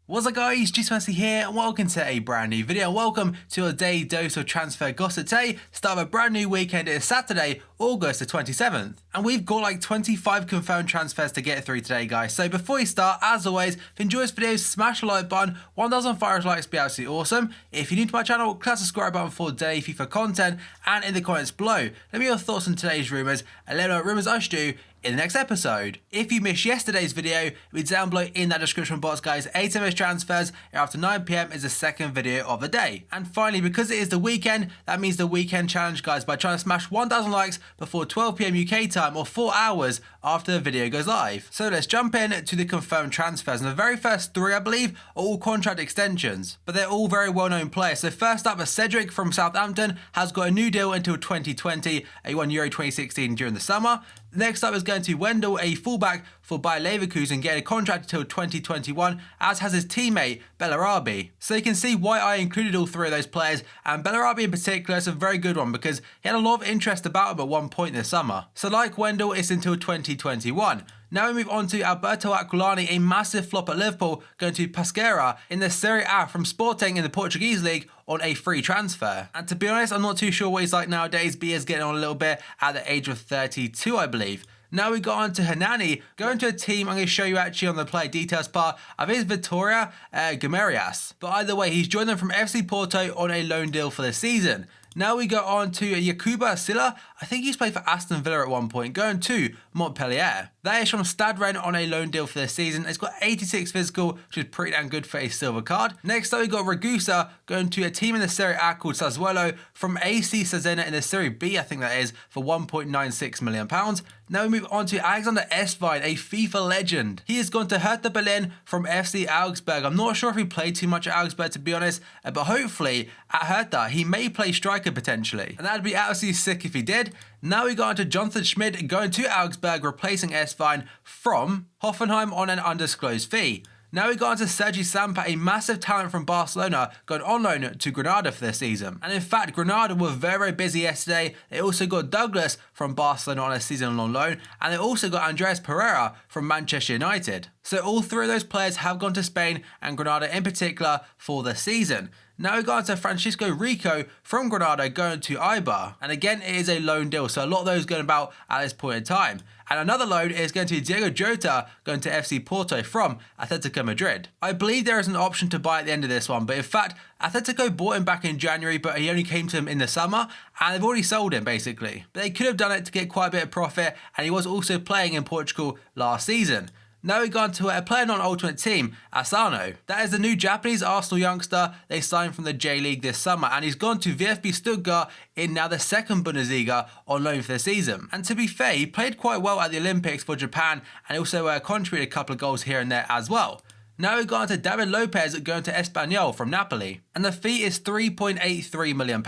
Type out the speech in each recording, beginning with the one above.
What's up guys, Mustafi here and welcome to a brand new video. Welcome to your daily dose of transfer gossip. Today, start of a brand new weekend. It is Saturday, August the 27th. And we've got like 25 confirmed transfers to get through today guys. So before we start, as always, if you enjoy this video, smash the like button. 1,500 likes would be absolutely awesome. If you're new to my channel, click the subscribe button for daily FIFA content. And in the comments below, let me know your thoughts on today's rumours and let me know what rumours I should do in the next episode. If you missed yesterday's video, it'll be down below in that description box guys. 8 of those transfers after 9 PM is the second video of the day. And finally, because it is the weekend, that means the weekend challenge guys, by trying to smash 1,000 likes before 12 PM UK time or 4 hours after the video goes live. So let's jump in to the confirmed transfers, and the very first 3 I believe are all contract extensions, but they're all very well known players. So first up, Cedric from Southampton has got a new deal until 2020. He won Euro 2016 during the summer. Next up is going to Wendell, a fullback for Bayer Leverkusen, getting a contract until 2021, as has his teammate Bellarabi. So you can see why I included all 3 of those players, and Bellarabi in particular is a very good one because he had a lot of interest about him at one point this summer. So like Wendell, it's until 2021. Now we move on to Alberto Aquilani, a massive flop at Liverpool, going to Pescara in the Serie A from Sporting in the Portuguese league on a free transfer. And to be honest, I'm not too sure what he's like nowadays, but he is getting on a little bit at the age of 32, I believe. Now we got on to Hernani, going to a team I'm going to show you actually on the player details part. I think it's Vitória Guimarães. But either way, he's joined them from FC Porto on a loan deal for the season. Now we go on to Jakuba Silla. I think he's played for Aston Villa at one point, going to Montpellier. That is from Stade Rennes on a loan deal for this season. It's got 86 physical, which is pretty damn good for a silver card. Next up we got Ragusa, going to a team in the Serie A called Sassuolo from AC Cesena in the Serie B, I think that is, for £1.96 million. Now we move on to Alexander Estvine, a FIFA legend. He has gone to Hertha Berlin from FC Augsburg. I'm not sure if he played too much at Augsburg, to be honest, but hopefully at Hertha he may play striker potentially, and that'd be absolutely sick if he did. Now we got on to Jonathan Schmidt, going to Augsburg, replacing Estvine from Hoffenheim on an undisclosed fee. Now we got on to Sergi Sampa, a massive talent from Barcelona, going on loan to Granada for this season. And in fact, Granada were very busy yesterday. They also got Douglas from Barcelona on a season-long loan, and they also got Andreas Pereira from Manchester United. So all 3 of those players have gone to Spain, and Granada in particular, for the season. Now we got on to Francisco Rico from Granada, going to Eibar. And again, it is a loan deal, so a lot of those going about at this point in time. And another loan is going to Diego Jota, going to FC Porto from Atletico Madrid. I believe there is an option to buy at the end of this one, but in fact, Atletico bought him back in January, but he only came to them in the summer, and they've already sold him basically. But they could have done it to get quite a bit of profit, and he was also playing in Portugal last season. Now we've gone to a player non-ultimate team, Asano. That is the new Japanese Arsenal youngster they signed from the J-League this summer, and he's gone to VfB Stuttgart in now the second Bundesliga on loan for the season. And to be fair, he played quite well at the Olympics for Japan, and also contributed a couple of goals here and there as well. Now we've gone to David Lopez, going to Espanyol from Napoli, and the fee is £3.83 million.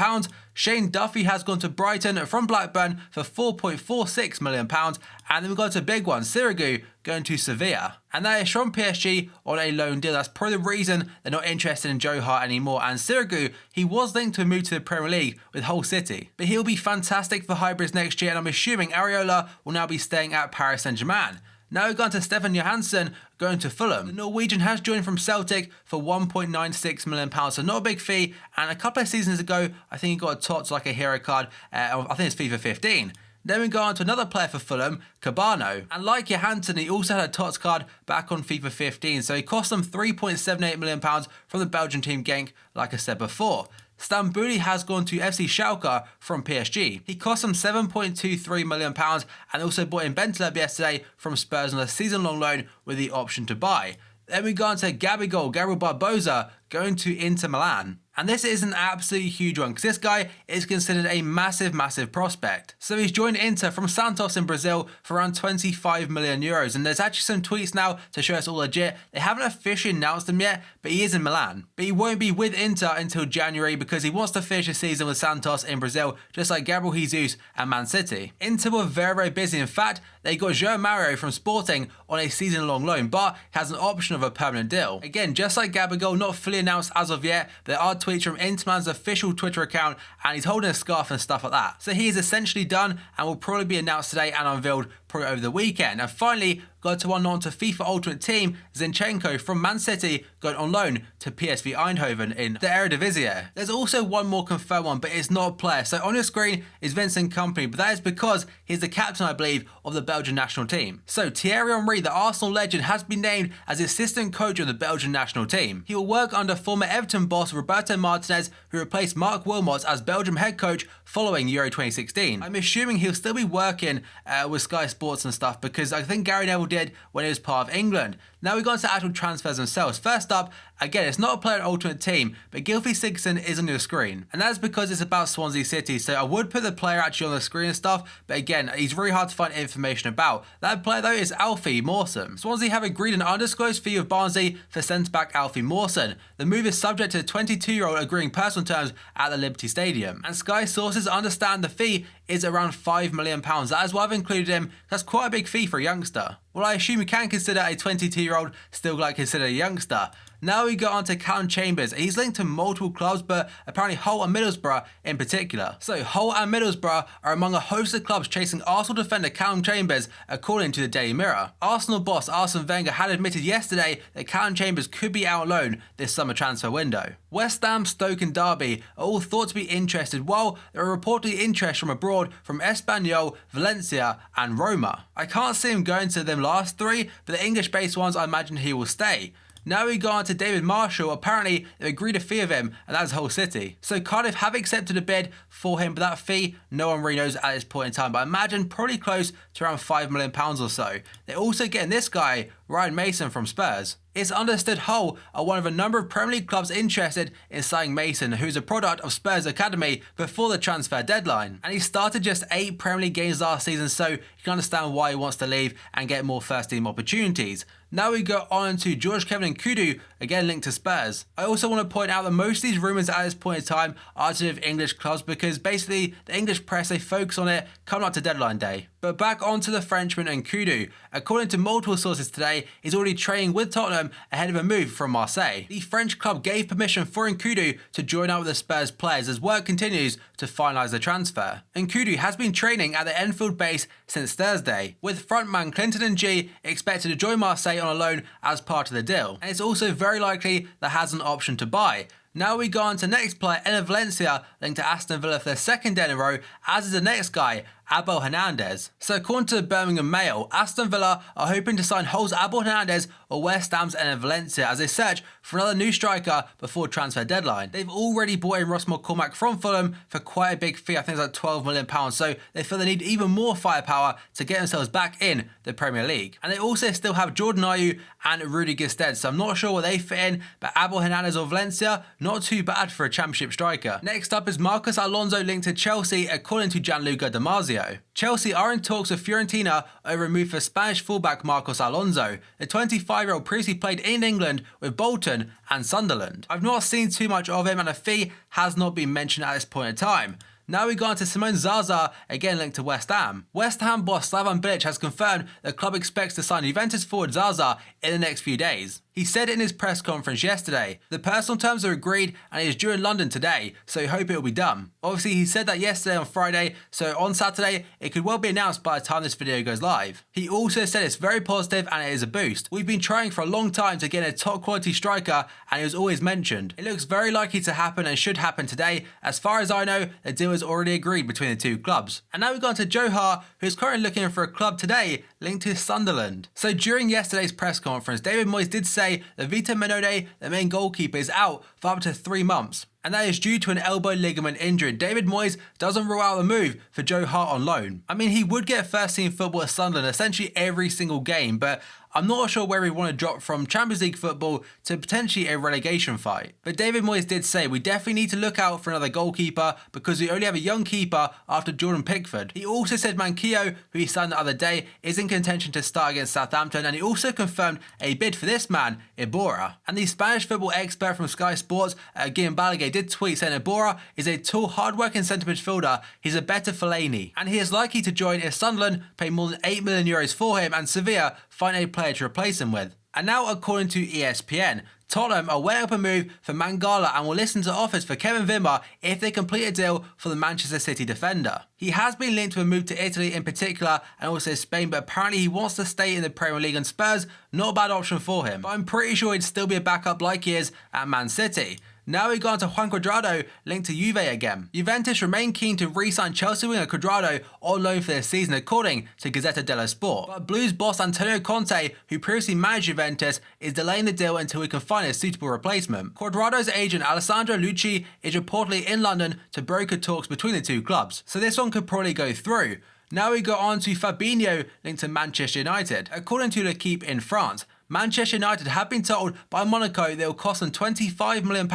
Shane Duffy has gone to Brighton from Blackburn for £4.46 million, and then we've got a big one, Sirigu, going to Sevilla, and that is from PSG on a loan deal. That's probably the reason they're not interested in Joe Hart anymore. And Sirigu, he was linked to a move to the Premier League with Hull City, but he'll be fantastic for hybrids next year, and I'm assuming Areola will now be staying at Paris Saint-Germain. Now we've gone to Stefan Johansson, going to Fulham. The Norwegian has joined from Celtic for £1.96 million, so not a big fee. And a couple of seasons ago, I think he got a TOTS like a hero card. I think it's FIFA 15. Then we go on to another player for Fulham, Cabano. And like Johansson, he also had a TOTS card back on FIFA 15, so he cost them £3.78 million from the Belgian team Genk, like I said before. Stambouli has gone to FC Schalke from PSG. He cost them £7.23 million, and also bought in Bentaleb yesterday from Spurs on a season-long loan with the option to buy. Then we go on to Gabriel Barbosa, going to Inter Milan. And this is an absolutely huge one, because this guy is considered a massive prospect. So he's joined Inter from Santos in Brazil for around €25 million. And there's actually some tweets now to show us all legit. They haven't officially announced him yet, but he is in Milan. But he won't be with Inter until January, because he wants to finish the season with Santos in Brazil, just like Gabriel Jesus and Man City. Inter were very busy. In fact, they got João Mário from Sporting on a season-long loan, but has an option of a permanent deal. Again, just like Gabigol, not fully announced as of yet. There are tweets from Interman's official Twitter account, and he's holding a scarf and stuff like that. So he is essentially done and will probably be announced today and unveiled probably over the weekend. And finally, got to on to FIFA Ultimate Team, Zinchenko from Man City going on loan to PSV Eindhoven in the Eredivisie. There's also one more confirmed one, but it's not a player. So on your screen is Vincent Kompany, but that is because he's the captain, I believe, of the Belgian national team. So Thierry Henry, the Arsenal legend, has been named as the assistant coach of the Belgian national team. He will work under former Everton boss Roberto Martinez, who replaced Mark Wilmots as Belgium head coach following Euro 2016. I'm assuming he'll still be working with Sky Sports and stuff, because I think Gary Neville did when he was part of England. Now we go on to actual transfers themselves. First up, again, it's not a player Ultimate Team, but Gylfi Sigurdsson is on your screen. And that's because it's about Swansea City, so I would put the player actually on the screen and stuff, but again, he's very hard to find information about. That player though is Alfie Mawson. Swansea have agreed an undisclosed fee of Barnsley for centre-back Alfie Mawson. The move is subject to the 22-year-old agreeing personal terms at the Liberty Stadium. And Sky sources understand the fee is around £5 million. That is why I've included him. That's quite a big fee for a youngster. Well, I assume you can consider a 22-year-old still considered a youngster. Now we go on to Callum Chambers. He's linked to multiple clubs, but apparently Hull and Middlesbrough in particular. So Hull and Middlesbrough are among a host of clubs chasing Arsenal defender Callum Chambers, according to the Daily Mirror. Arsenal boss Arsene Wenger had admitted yesterday that Callum Chambers could be out on loan this summer transfer window. West Ham, Stoke and Derby are all thought to be interested, while there are reportedly interest from abroad from Espanyol, Valencia and Roma. I can't see him going to them last three, but the English-based ones I imagine he will stay. Now we go on to David Marshall. Apparently they've agreed a fee of him, and that's Hull City. So Cardiff have accepted a bid for him, but that fee no one really knows at this point in time, but I imagine probably close to around £5 million or so. They're also getting this guy, Ryan Mason from Spurs. It's understood Hull are one of a number of Premier League clubs interested in signing Mason, who's a product of Spurs Academy before the transfer deadline. And he started just 8 Premier League games last season, so you can understand why he wants to leave and get more first team opportunities. Now we go on to George Kevin Nkudu, again linked to Spurs. I also want to point out that most of these rumours at this point in time are to do with English clubs, because basically the English press, they focus on it coming up to deadline day. But back onto the Frenchman Nkudu. According to multiple sources today, he's already training with Tottenham ahead of a move from Marseille. The French club gave permission for Nkudu to join up with the Spurs players as work continues to finalise the transfer. Nkudu has been training at the Enfield base since Thursday, with frontman Clinton Ng expected to join Marseille on a loan as part of the deal. And it's also very likely that has an option to buy. Now we go on to next player, Enner Valencia, linked to Aston Villa for their second day in a row, as is the next guy, Abel Hernandez. So according to the Birmingham Mail, Aston Villa are hoping to sign Hull's Abel Hernandez or West Ham's Enner Valencia as they search for another new striker before transfer deadline. They've already bought in Ross McCormack from Fulham for quite a big fee, I think it's like £12 million, so they feel they need even more firepower to get themselves back in the Premier League. And they also still have Jordan Ayew and Rudy Gestede, so I'm not sure where they fit in, but Abel Hernandez or Valencia, not too bad for a championship striker. Next up is Marcos Alonso linked to Chelsea, according to Gianluca Di Marzio. Chelsea are in talks with Fiorentina over a move for Spanish fullback Marcos Alonso. The 25-year-old previously played in England with Bolton and Sunderland. I've not seen too much of him, and a fee has not been mentioned at this point in time. Now we go on to Simone Zaza, again linked to West Ham. West Ham boss Slavan Bilic has confirmed the club expects to sign Juventus forward Zaza in the next few days. He said it in his press conference yesterday. The personal terms are agreed and he is due in London today, so we hope it will be done. Obviously he said that yesterday on Friday, so on Saturday it could well be announced by the time this video goes live. He also said it's very positive and it is a boost. We've been trying for a long time to get a top quality striker and it was always mentioned. It looks very likely to happen and should happen today. As far as I know, the deal is already agreed between the two clubs. And now we've gone to Joe Hart, who's currently looking for a club today linked to Sunderland. So during yesterday's press conference, David Moyes did say that Vita Menode, the main goalkeeper, is out for up to 3 months. And that is due to an elbow ligament injury. David Moyes doesn't rule out the move for Joe Hart on loan. I mean, he would get first team football at Sunderland essentially every single game, but I'm not sure where we want to drop from Champions League football to potentially a relegation fight. But David Moyes did say we definitely need to look out for another goalkeeper because we only have a young keeper after Jordan Pickford. He also said Manquillo, who he signed the other day, is in contention to start against Southampton, and he also confirmed a bid for this man, Iborra. And the Spanish football expert from Sky Sports, Guillaume Balaguer, did tweet saying Iborra is a tall, hard-working centre midfielder. He's a better Fellaini, and he is likely to join if Sunderland pay more than €8 million for him and Sevilla find a player to replace him with. And now, according to ESPN, Tottenham are weighing up a move for Mangala and will listen to offers for Kevin Wimmer if they complete a deal for the Manchester City defender. He has been linked to a move to Italy in particular and also Spain, but apparently he wants to stay in the Premier League, and Spurs, not a bad option for him. But I'm pretty sure he'd still be a backup like he is at Man City. Now we go on to Juan Cuadrado, linked to Juve again. Juventus remain keen to re-sign Chelsea winger Cuadrado on loan for this season, according to Gazzetta dello Sport. But Blues boss Antonio Conte, who previously managed Juventus, is delaying the deal until he can find a suitable replacement. Cuadrado's agent Alessandro Lucci is reportedly in London to broker talks between the two clubs, so this one could probably go through. Now we go on to Fabinho, linked to Manchester United. According to L'Equipe in France, Manchester United have been told by Monaco that it will cost them £25 million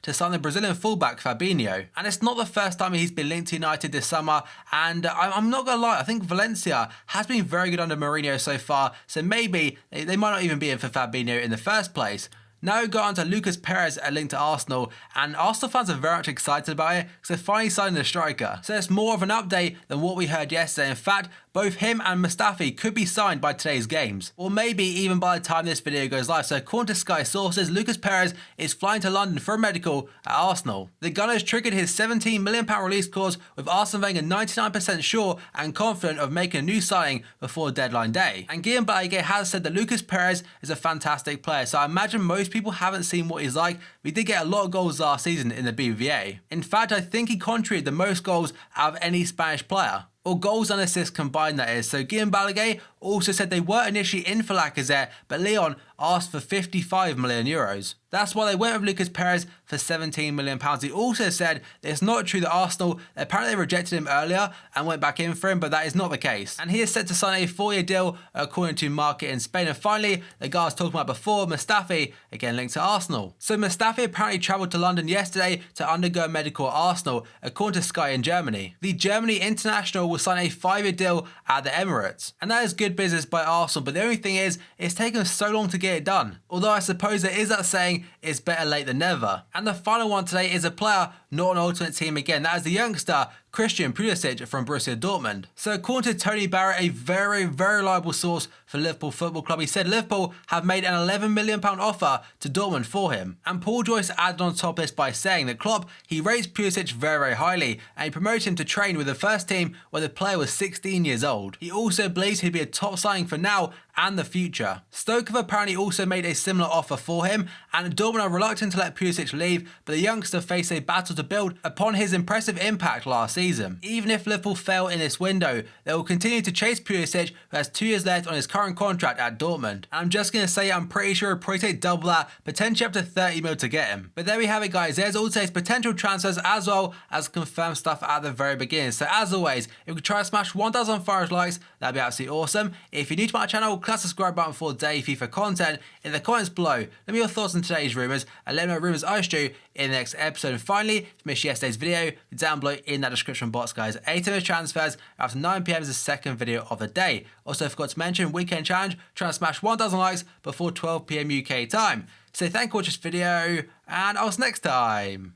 to sign the Brazilian fullback Fabinho. And it's not the first time he's been linked to United this summer, and I'm not going to lie, I think Valencia has been very good under Mourinho so far, so maybe they might not even be in for Fabinho in the first place. Now we go on to Lucas Perez, a link to Arsenal, and Arsenal fans are very much excited about it because they're finally signing the striker. So it's more of an update than what we heard yesterday. In fact, both him and Mustafi could be signed by today's games, or maybe even by the time this video goes live. So according to Sky sources, Lucas Perez is flying to London for a medical at Arsenal. The Gunners triggered his £17 million release clause, with Arsene Wenger 99% sure and confident of making a new signing before deadline day. And Guillaume Balaguer has said that Lucas Perez is a fantastic player, so I imagine most people haven't seen what he's like. We did get a lot of goals last season in the BBVA. In fact, I think he contributed the most goals out of any Spanish player, or goals and assists combined, that is. So Guillaume Balaguer also said they were initially in for Lacazette, but Lyon asked for €55 million. That's why they went with Lucas Perez for £17 million. He also said that it's not true that Arsenal apparently rejected him earlier and went back in for him, but that is not the case. And he is set to sign a 4-year deal according to Market in Spain. And finally, the guy I was talking about before, Mustafi, again linked to Arsenal. So Mustafi apparently travelled to London yesterday to undergo a medical at Arsenal, according to Sky in Germany. The Germany international will sign a 5-year deal at the Emirates. And that is good business by Arsenal, but the only thing is, it's taken so long to get it done. Although I suppose there is that saying, it's better late than never. And the final one today is a player not an ultimate team again. That is the youngster Christian Pulisic from Borussia Dortmund. So according to Tony Barrett, a very reliable source for Liverpool Football Club, he said Liverpool have made an £11 million offer to Dortmund for him. And Paul Joyce added on top of this by saying that Klopp, he rates Pulisic very highly, and he promoted him to train with the first team when the player was 16 years old. He also believes he'd be a top signing for now and the future. Stoke have apparently also made a similar offer for him, and Dortmund are reluctant to let Pulisic leave, but the youngster faced a battle to build upon his impressive impact last season. Even if Liverpool fail in this window, they will continue to chase Pulisic, who has 2 years left on his current contract at Dortmund. And I'm just going to say, I'm pretty sure it'll probably take double that, potentially up to 30 mil to get him. But there we have it, guys. There's all today's potential transfers as well as confirmed stuff at the very beginning. So as always, if we could try to smash 1,500 likes, that'd be absolutely awesome. If you're new to my channel, click the subscribe button for daily FIFA content. In the comments below, let me know your thoughts on today's rumours, and let me know what rumours I should do in the next episode. And finally, if you missed yesterday's video, down below in that description box, guys. 8 of transfers after 9 PM is the second video of the day. Also, I forgot to mention weekend challenge, trying to smash 1,000 likes before 12 PM UK time. So thank you for watching this video, and I'll see you next time.